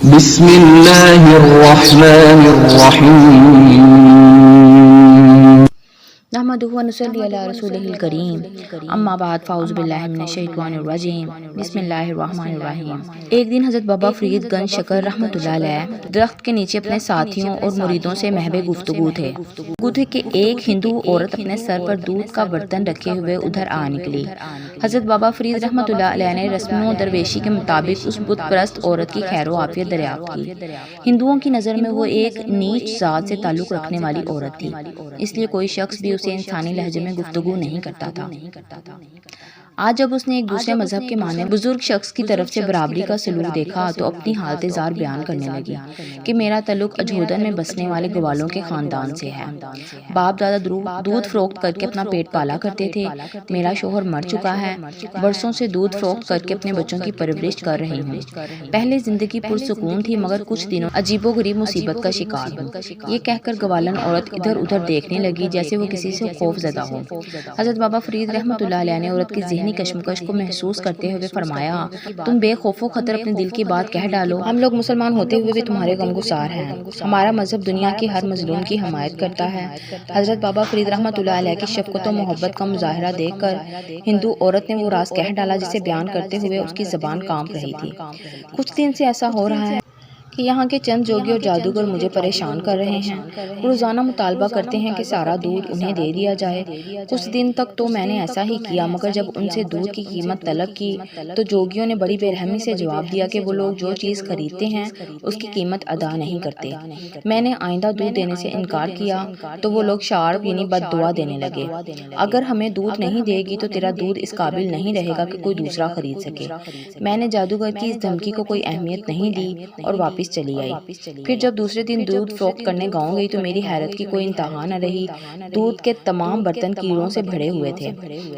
بسم اللہ الرحمن الرحیم نحمدہ و نصلی علی رسولہ الکریم اما بعد فاعوذ باللہ من الشیطان الرجیم بسم اللہ الرحمن الرحیم۔ ایک دن حضرت بابا فرید گنج شکر رحمۃ اللہ علیہ درخت کے نیچے اپنے ساتھیوں اور مریدوں سے محو گفتگو تھے کہ ایک ہندو عورت اپنے سر پر دودھ کا برتن رکھے ہوئے ادھر آ نکلی۔ حضرت بابا فرید رحمۃ اللہ علیہ نے رسم و درویشی کے مطابق اس بت پرست عورت کی خیر و عافیت دریافت کی۔ ہندوؤں کی نظر میں وہ ایک نیچ ذات سے تعلق رکھنے والی عورت تھی، اس لیے کوئی شخص بھی اسے انسانی لہجے میں گفتگو نہیں کرتا تھا۔ آج جب اس نے ایک دوسرے مذہب کے ماننے بزرگ شخص کی طرف سے برابری کا سلوک دیکھا تو اپنی حالت زار بیان کرنے لگی کہ میرا تعلق اجودھن میں بسنے والے گوالوں کے خاندان سے ہے۔ باپ دادا دودھ فروخت کر کے اپنا پیٹ پالا کرتے تھے۔ میرا شوہر مر چکا ہے، برسوں سے دودھ فروخت کر کے اپنے بچوں کی پرورش کر رہی ہوں۔ پہلے زندگی پرسکون تھی مگر کچھ دنوں عجیب و غریب مصیبت کا شکار ہوں۔ یہ کہہ کر گوالن عورت ادھر ادھر دیکھنے لگی جیسے وہ کسی سے خوف زدہ ہو۔ حضرت بابا فرید رحمۃ اللہ علیہ نے عورت کی ذہنی کشمکش کو محسوس کرتے ہوئے فرمایا، تم بے خوف و خطر اپنے دل کی بات کہہ ڈالو۔ ہم لوگ مسلمان ہوتے ہوئے بھی تمہارے غم گسار ہیں۔ ہمارا مذہب دنیا کے ہر مظلوم کی حمایت کرتا ہے۔ حضرت بابا فرید رحمۃ اللہ علیہ کی شفقت و محبت کا مظاہرہ دیکھ کر ہندو عورت نے وہ راز کہہ ڈالا جسے بیان کرتے ہوئے اس کی زبان کانپ رہی تھی۔ کچھ دن سے ایسا ہو رہا ہے کہ یہاں کے چند جوگی اور جادوگر مجھے پریشان کر رہے ہیں۔ روزانہ مطالبہ کرتے ہیں کہ سارا دودھ انہیں دے دیا جائے۔ کچھ دن تک تو میں نے ایسا ہی کیا مگر جب ان سے دودھ کی قیمت طلب کی تو جوگیوں نے بڑی بے رحمی سے جواب دیا کہ وہ لوگ جو چیز خریدتے ہیں اس کی قیمت ادا نہیں کرتے۔ میں نے آئندہ دودھ دینے سے انکار کیا تو وہ لوگ شارپ یعنی بد دعا دینے لگے، اگر ہمیں دودھ نہیں دے گی تو تیرا دودھ اس قابل نہیں رہے گا کہ کوئی دوسرا خرید سکے۔ میں نے جادوگر کی اس دھمکی کو کوئی اہمیت نہیں دی اور واپس چلی آئی۔ پھر جب دوسرے دن دودھ فروخت کرنے گاؤں گئی تو میری حیرت کی کوئی انتہا نہ رہی۔ دودھ کے تمام برتن کیڑوں سے بھرے ہوئے تھے۔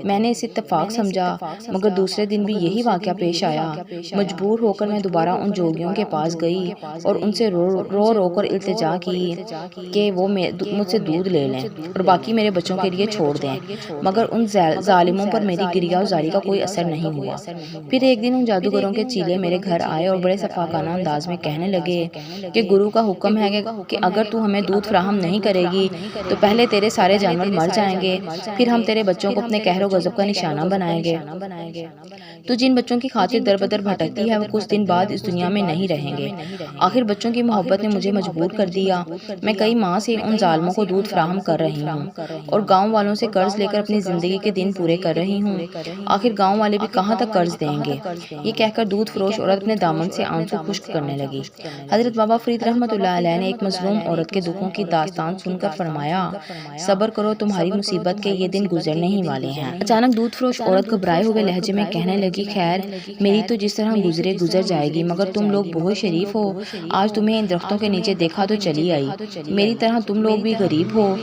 میں نے اسے اتفاق سمجھا مگر دوسرے دن بھی یہی واقعہ پیش آیا۔ مجبور ہو کر میں دوبارہ ان جوگیوں کے پاس گئی اور ان سے رو رو کر التجا کی کہ وہ مجھ سے دودھ لے لیں اور باقی میرے بچوں کے لیے چھوڑ دیں، مگر ان ظالموں پر میری گریہ وزاری کا کوئی اثر نہیں ہوا۔ پھر ایک دن ان جادوگروں کے چیلے میرے گھر آئے اور بڑے صفاقانہ انداز میں کہنے لگے کہ گرو کا حکم ہے کہ اگر تو ہمیں دودھ فراہم نہیں کرے گی تو پہلے تیرے سارے جانور مر جائیں گے، پھر ہم تیرے بچوں کو اپنے قہر و غضب کا نشانہ بنائیں گے۔ تو جن بچوں کی خاطر در بدر بھٹکتی ہے وہ کچھ دن بعد اس دنیا میں نہیں رہیں گے۔ آخر بچوں کی محبت نے مجھے مجبور کر دیا۔ میں کئی ماہ سے ان ظالموں کو دودھ فراہم کر رہی ہوں اور گاؤں والوں سے قرض لے کر اپنی زندگی کے دن پورے کر رہی ہوں۔ آخر گاؤں والے بھی کہاں تک قرض دیں گے؟ یہ کہہ کر دودھ فروش عورت اپنے دامن سے آنسو خشک کرنے لگی۔ حضرت بابا فرید رحمۃ اللہ علیہ نے ایک مظلوم عورت کے دکھوں کی داستان سن کر فرمایا، صبر کرو، تمہاری مصیبت کے یہ دن گزرنے ہی والے ہیں۔ اچانک دودھ فروش عورت گھبرائے ہوئے لہجے میں کہنے لگی، خیر میری تو جس طرح گزر جائے گی مگر تم لوگ بہت شریف ہو، آج تمہیں ان درختوں کے نیچے دیکھا تو چلی آئی۔ میری طرح تم لوگ بھی غریب ہو،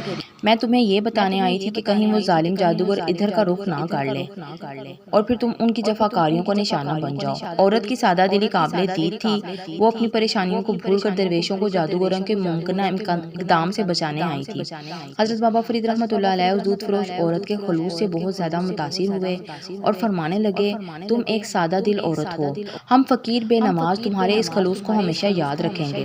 میں تمہیں یہ بتانے آئی تھی کہ کہیں وہ ظالم جادوگر ادھر کا رخ نہ کر لے اور پھر تم ان کی جفاکاریوں کا نشانہ بن جاؤ۔ عورت کی سادہ دلی قابل دید تھی، وہ اپنی پریشانیوں کو بھول کر درویشوں کو جادوگروں کے ممکنہ اقدام سے بچانے آئی تھی۔ حضرت بابا فرید رحمۃ اللہ علیہ اس دودھ فروش عورت کے خلوص سے بہت زیادہ متاثر ہوئے اور فرمانے لگے، تم ایک سادہ دل عورت ہو، ہم فقیر بے نماز تمہارے اس خلوص کو ہمیشہ یاد رکھیں گے۔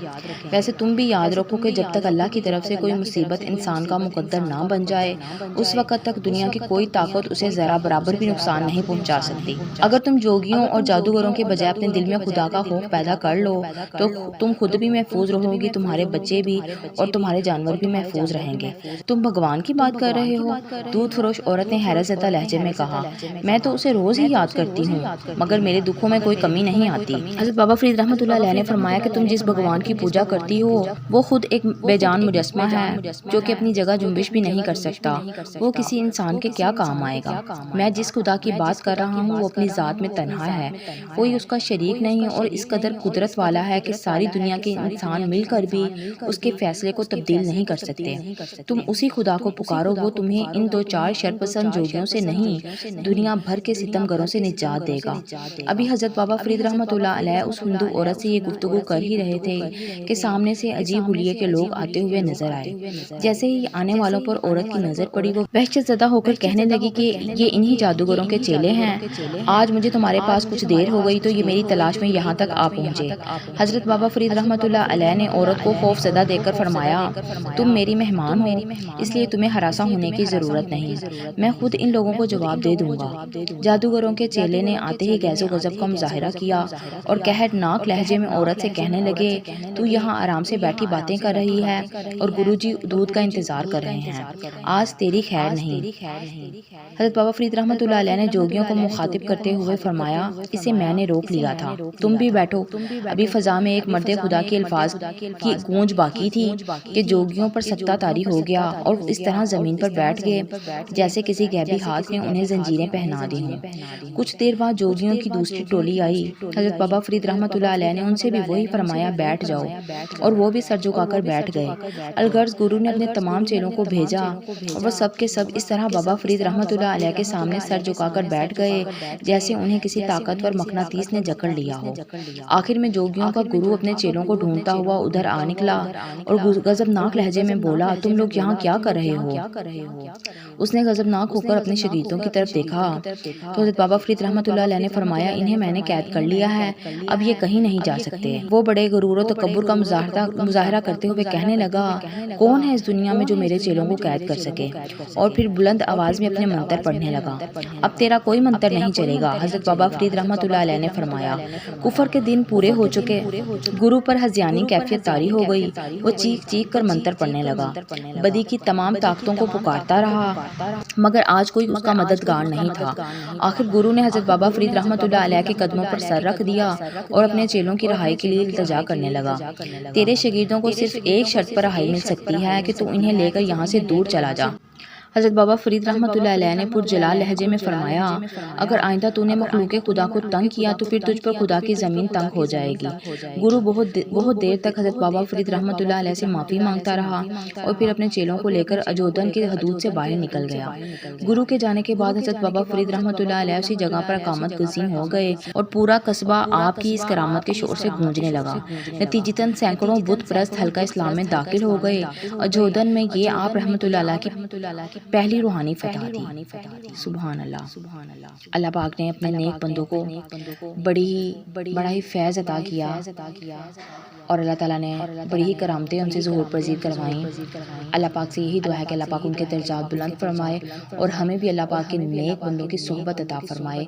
ویسے تم بھی یاد رکھو کہ جب تک اللہ کی طرف سے کوئی مصیبت انسان کا مقدر نہ بن جائے اس وقت تک دنیا کی کوئی طاقت اسے ذرا برابر بھی نقصان نہیں پہنچا سکتی۔ اگر تم جوگیوں اور جادوگروں کے بجائے اپنے دل میں خدا کا خوف پیدا کر لو تو تم خود بھی محفوظ رہو گی، تمہارے بچے بھی اور تمہارے جانور بھی محفوظ رہیں گے۔ تم بھگوان کی بات کر رہے ہو؟ دودھ فروش عورت نے حیرت زدہ لہجے میں کہا، میں تو اسے روز ہی یاد کرتی ہوں مگر میرے دکھوں میں کوئی کمی نہیں آتی۔ حضرت بابا فرید رحمۃ اللہ علیہ نے فرمایا کہ تم جس بھگوان کی پوجا کرتی ہو وہ خود ایک بے جان مجسمہ ہے جو کہ اپنی جگہ جنبش بھی نہیں کر سکتا، وہ کسی انسان کے کیا کام آئے گا؟ میں جس خدا کی بات کر رہا ہوں وہ اپنی ذات میں تنہا ہے، کوئی اس کا شریک نہیں اور اس قدر قدرت والا ہے کہ ساری دنیا کے انسان مل کر بھی اس کے فیصلے کو تبدیل نہیں کر سکتے۔ تم اسی خدا کو پکارو، وہ تمہیں ان دو چار شرپسند جوگیوں سے نہیں دنیا بھر کے ستم گروں سے نجات دے گا۔ ابھی حضرت بابا فرید رحمۃ اللہ علیہ اس ہندو عورت سے یہ گفتگو کر ہی رہے تھے کہ سامنے سے عجیب حلیے کے لوگ آتے ہوئے نظر آئے۔ جیسے ہی آنے والے والوں پر عورت کی نظر پڑی، وہ وحشت زدہ ہو کر کہنے لگی کہ یہ انہی جادوگروں کے چیلے ہیں، آج مجھے تمہارے پاس کچھ دیر ہو گئی تو یہ میری تلاش میں یہاں تک آ پہنچے۔ حضرت بابا فرید رحمۃ اللہ علیہ نے عورت کو خوف زدہ دیکھ کر فرمایا، تم میری مہمان ہو، اس لیے تمہیں ہراساں ہونے کی ضرورت نہیں، میں خود ان لوگوں کو جواب دے دوں گا۔ جادوگروں کے چیلے نے آتے ہی غیظ و غضب کا مظاہرہ کیا اور قہرناک لہجے میں عورت سے کہنے لگے، تو یہاں آرام سے بیٹھی باتیں کر رہی ہے اور گرو جی دودھ کا انتظار کر رہے ہیں، آج تیری خیر نہیں۔ حضرت بابا فرید رحمۃ اللہ علیہ نے جوگیوں کو مخاطب کرتے ہوئے فرمایا، اسے میں نے روک لیا تھا، تم بھی بیٹھو۔ ابھی فضا میں ایک مرد خدا کے الفاظ کی گونج باقی تھی کہ جوگیوں پر سکتہ طاری ہو گیا اور اس طرح زمین پر بیٹھ گئے جیسے کسی غیبی ہاتھ نے انہیں زنجیریں پہنا دی ہوں۔ کچھ دیر بعد جوگیوں کی دوسری ٹولی آئی، حضرت بابا فرید رحمۃ اللہ علیہ نے ان سے بھی وہی فرمایا، بیٹھ جاؤ، اور وہ بھی سر جھکا کر بیٹھ گئے۔ الغرض گرو نے اپنے تمام چیلوں کو بھیجا اور وہ سب کے سب اس طرح بابا فرید رحمۃ اللہ علیہ کے سامنے سر جھکا کر بیٹھ گئے جیسے انہیں کسی طاقتور مقناطیس نے جکڑ لیا ہو۔ آخر میں جوگیوں کا گرو اپنے چیلوں کو ڈھونڈتا ہوا ادھر آ نکلا اور غضبناک لہجے میں بولا، تم لوگ یہاں کیا کر رہے ہو؟ اس نے غضبناک ہو کر اپنے شاگردوں کی طرف دیکھا تو حضرت بابا فرید رحمۃ اللہ علیہ نے فرمایا، انہیں میں نے قید کر لیا ہے، اب یہ کہیں نہیں جا سکتے۔ وہ بڑے غرور و تکبر کا مظاہرہ کرتے ہوئے کہنے لگا، کون ہے اس دنیا میں جو میرے چیلوں کو قید کر سکے؟ اور پھر بلند آواز میں اپنے منتر پڑھنے لگا۔ اب تیرا کوئی منتر نہیں چلے گا۔ حضرت بابا فرید رحمۃ اللہ علیہ نے فرمایا، کفر کے دن پورے ہو چکے، گرو پر ہذیانی کیفیت طاری ہو گئی۔ وہ چیخ چیخ کر منتر پڑھنے لگا، بدی کی تمام طاقتوں کو پکارتا رہا، مگر آج کوئی اس کا مددگار نہیں تھا۔ آخر گرو نے حضرت بابا فرید رحمۃ اللہ علیہ کے قدموں پر سر رکھ دیا اور اپنے چیلوں کی رہائی کے لیے التجا کرنے لگا، تیرے شاگردوں کو صرف ایک شرط پر رہائی مل سکتی ہے کہ تو انہیں لے کر یہاں سے دور چلا جا۔ حضرت بابا فرید رحمۃ اللہ علیہ نے پرجلال لہجے میں فرمایا، اگر آئندہ تو نے مخلوق خدا کو تنگ کیا تو پھر تجھ پر خدا کی زمین تنگ ہو جائے گی۔ گرو بہت دیر تک حضرت بابا فرید رحمۃ اللہ علیہ سے معافی مانگتا رہا اور پھر اپنے چیلوں کو لے کر اجودھن کی حدود سے باہر نکل گیا۔ گرو کے جانے کے بعد حضرت بابا فرید رحمۃ اللہ علیہ اسی جگہ پر اقامت گزین ہو گئے اور پورا قصبہ آپ کی اس کرامت کے شور سے گونجنے لگا۔ نتیجتاً سینکڑوں بت پرست حلقہ اسلام میں داخل ہو گئے۔ اجودھن میں یہ آپ رحمۃ اللہ علیہ کی پہلی روحانی فتح تھی۔ سبحان اللہ۔ اللہ پاک نے اپنے نیک بندوں کو بڑا ہی فیض عطا کیا اور اللہ تعالیٰ نے بڑی ہی کرامتیں ان سے ظہور پذیر کروائیں۔ اللہ پاک سے یہی دعا ہے کہ اللہ پاک ان کے درجات بلند فرمائے اور ہمیں بھی اللہ پاک کے نیک بندوں کی صحبت عطا فرمائے۔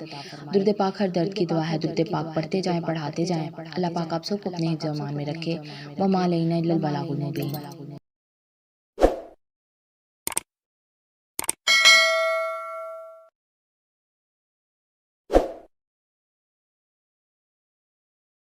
درود پاک ہر درد کی دعا ہے، درود پاک پڑھتے جائیں، پڑھاتے جائیں۔ اللہ پاک آپ سب کو اپنے حفظ و امان میں رکھے۔ وما علینا الا البلاغ المبین۔